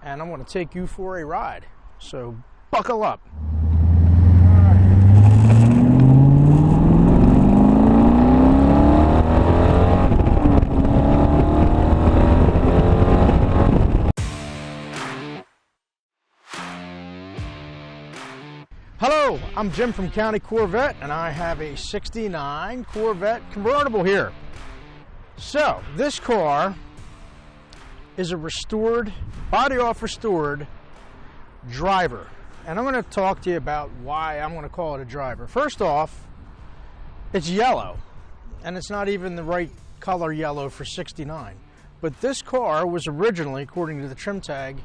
and I'm going to take you for a ride. So buckle up. Hello, I'm Jim from County Corvette, and I have a 69 Corvette Convertible here. So, this car is a restored, body-off restored driver. And I'm going to talk to you about why I'm going to call it a driver. First off, it's yellow, and it's not even the right color yellow for 69. But this car was originally, according to the trim tag,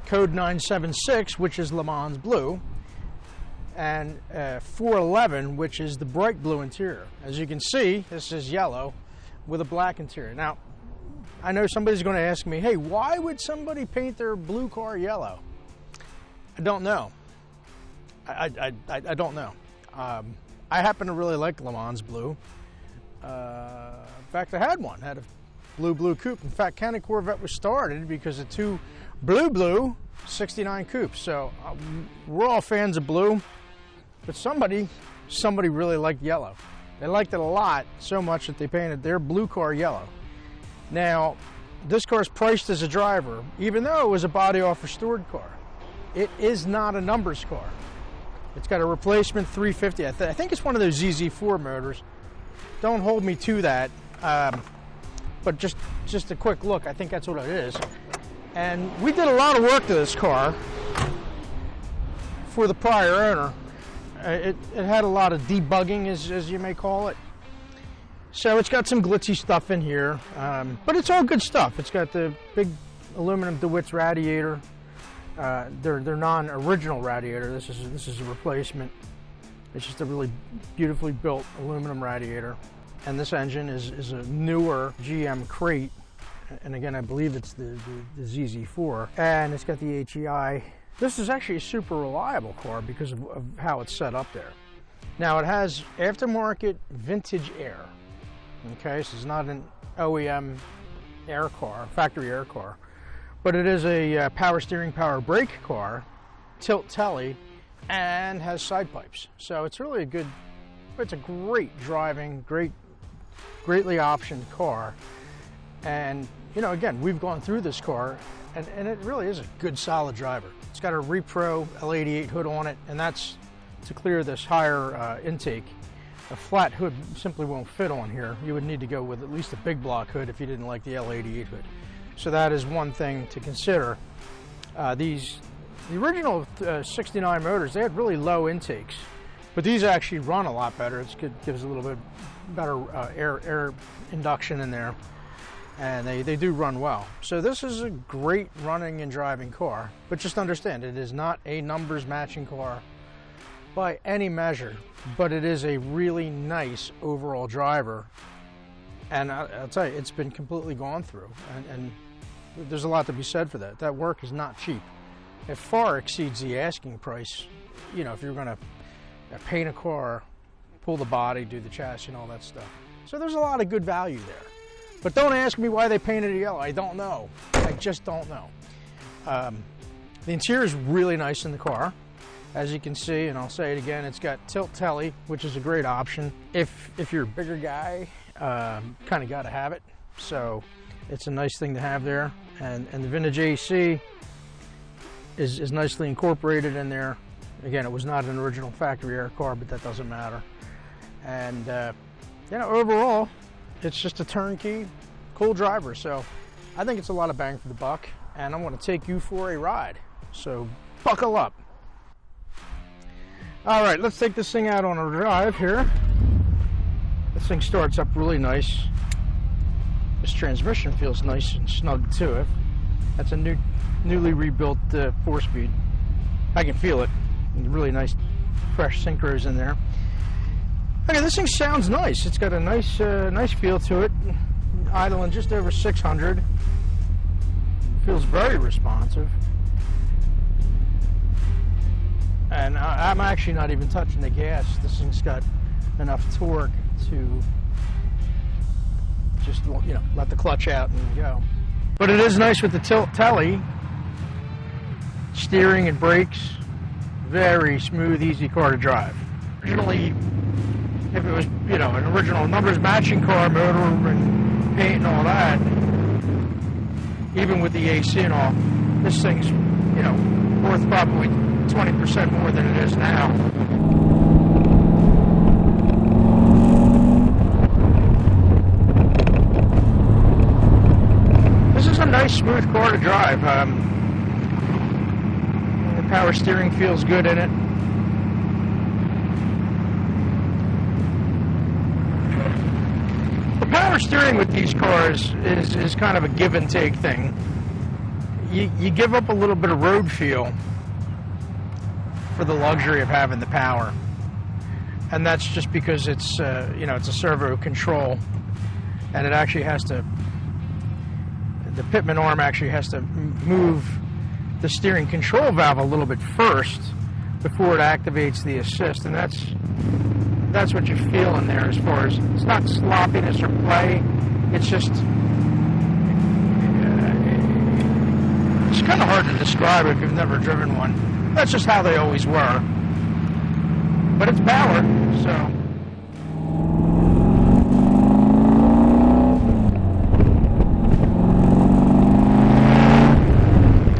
code 976, which is Le Mans blue, and 411, which is the bright blue interior. As you can see, this is yellow with a black interior. Now, I know somebody's going to ask me, hey, why would somebody paint their blue car yellow? I don't know. I don't know. I happen to really like Le Mans blue. In fact, I had one. Had a blue coupe. In fact, County Corvette was started because of two blue 69 coupes. So we're all fans of blue. But somebody really liked yellow. They liked it a lot, so much that they painted their blue car yellow. Now, this car is priced as a driver, even though it was a body-off restored car. It is not a numbers car. It's got a replacement 350. I think it's one of those ZZ4 motors. Don't hold me to that, but just a quick look, I think that's what it is. And we did a lot of work to this car for the prior owner. It had a lot of debugging, as you may call it. So it's got some glitzy stuff in here, but it's all good stuff. It's got the big aluminum DeWitt's radiator. They're non-original radiator. This is a replacement. It's just a really beautifully built aluminum radiator. And this engine is a newer GM crate. And again, I believe it's the ZZ4. And it's got the HEI. This is actually a super reliable car because of how it's set up there. Now, it has aftermarket vintage air. Okay, this is not an OEM air car, factory air car, but it is a power steering, power brake car, tilt telly, and has side pipes. So it's really it's a great driving, greatly optioned car. And you know, again, we've gone through this car, and it really is a good, solid driver. It's got a Repro L88 hood on it, and that's to clear this higher intake. A flat hood simply won't fit on here. You would need to go with at least a big block hood if you didn't like the L88 hood. So that is one thing to consider. The original 69 motors, they had really low intakes, but these actually run a lot better. It gives a little bit better air induction in there. And they do run well. So this is a great running and driving car, but just understand it is not a numbers matching car by any measure, but it is a really nice overall driver. And I'll tell you, it's been completely gone through, and there's a lot to be said for that. That work is not cheap. It far exceeds the asking price. You know, if you're gonna paint a car, pull the body, do the chassis and all that stuff. So there's a lot of good value there. But don't ask me why they painted it yellow. I don't know. I just don't know. The interior is really nice in the car. As you can see, and I'll say it again, it's got tilt telly, which is a great option. If you're a bigger guy, kind of got to have it. So it's a nice thing to have there. And the vintage AC is nicely incorporated in there. Again, it was not an original factory air car, but that doesn't matter. And you know, overall, it's just a turnkey, cool driver. So I think it's a lot of bang for the buck, and I want to take you for a ride. So buckle up. All right, let's take this thing out on a drive here. This thing starts up really nice. This transmission feels nice and snug too. That's a newly rebuilt 4-speed. I can feel it. Really nice, fresh synchros in there. Okay, this thing sounds nice. It's got a nice feel to it. Idling just over 600. Feels very responsive. And I'm actually not even touching the gas. This thing's got enough torque to just, you know, let the clutch out and go. But it is nice with the tilt telly. steering and brakes. Very smooth, easy car to drive. Originally, if it was, you know, an original numbers matching car, motor and paint and all that, even with the AC and all, this thing's, you know, worth probably 20% more than it is now. This is a nice, smooth car to drive. The power steering feels good in it. The power steering with these cars is kind of a give and take thing. You give up a little bit of road feel for the luxury of having the power, and that's just because it's you know, it's a servo control, and it actually has to, the pitman arm actually has to move the steering control valve a little bit first before it activates the assist, and that's what you feel in there. As far as, it's not sloppiness or play, it's just it's kind of hard to describe if you've never driven one. That's just how they always were. But it's power, so.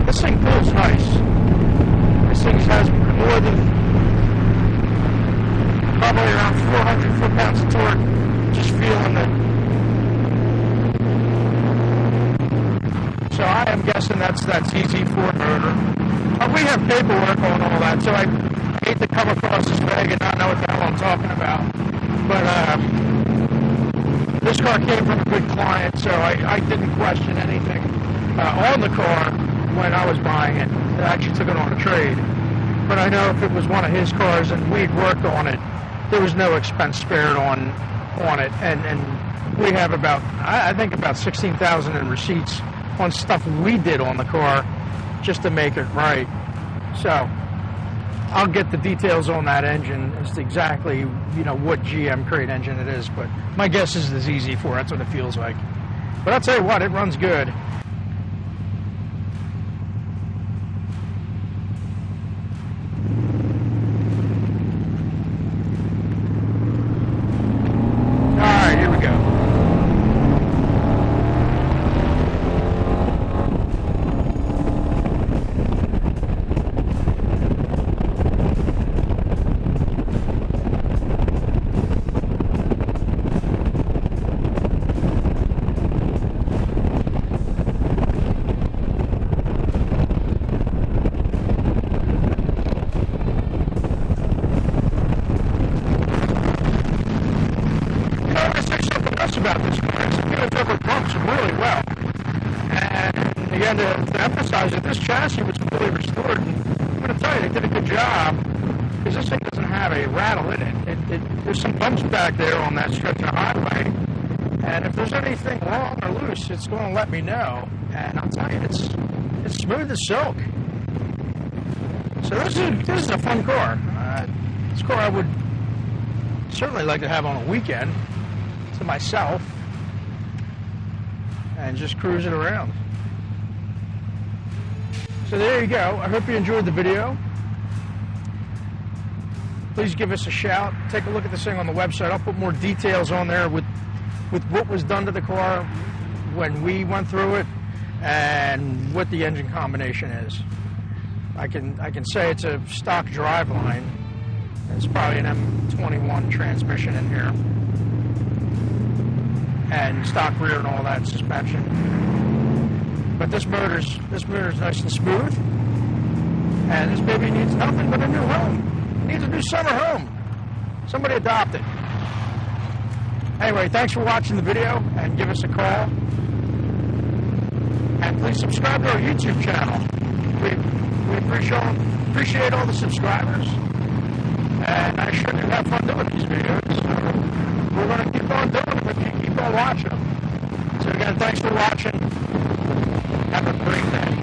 This thing feels nice. This thing has more than probably around 400 foot-pounds of torque. Just feeling it. So I am guessing that's EZ4 motor. We have paperwork on all that, so I hate to come across this vague and not know what the hell I'm talking about. But this car came from a good client, so I didn't question anything on the car when I was buying it. I actually took it on a trade. But I know if it was one of his cars and we'd worked on it, there was no expense spared on it. And we have about, I think about 16,000 in receipts on stuff we did on the car just to make it right. So I'll get the details on that engine as to exactly, you know, what GM crate engine it is, but my guess is the ZZ4. That's what it feels like. But I'll tell you what, it runs good. About this car is it goes over bumps really well, and again, to emphasize that this chassis was fully restored, and I'm going to tell you, they did a good job, because this thing doesn't have a rattle in it. There's some bumps back there on that stretch of highway, and if there's anything wrong or loose, it's going to let me know, and I'll tell you, it's smooth as silk. So this is a fun car. This car I would certainly like to have on a weekend to myself and just cruise it around. So there you go. I hope you enjoyed the video. Please give us a shout. Take a look at this thing on the website. I'll put more details on there with what was done to the car when we went through it and what the engine combination is. I can say it's a stock driveline. It's probably an M21 transmission in here, and stock rear and all that suspension. But this motor's nice and smooth, and this baby needs nothing but a new home. It needs a new summer home. Somebody adopt it. Anyway, thanks for watching the video, and give us a call. And please subscribe to our YouTube channel. We appreciate all the subscribers, and I sure do have fun doing these videos. So we're going to keep on doing them if you keep on watching them. So again, thanks for watching. Have a great day.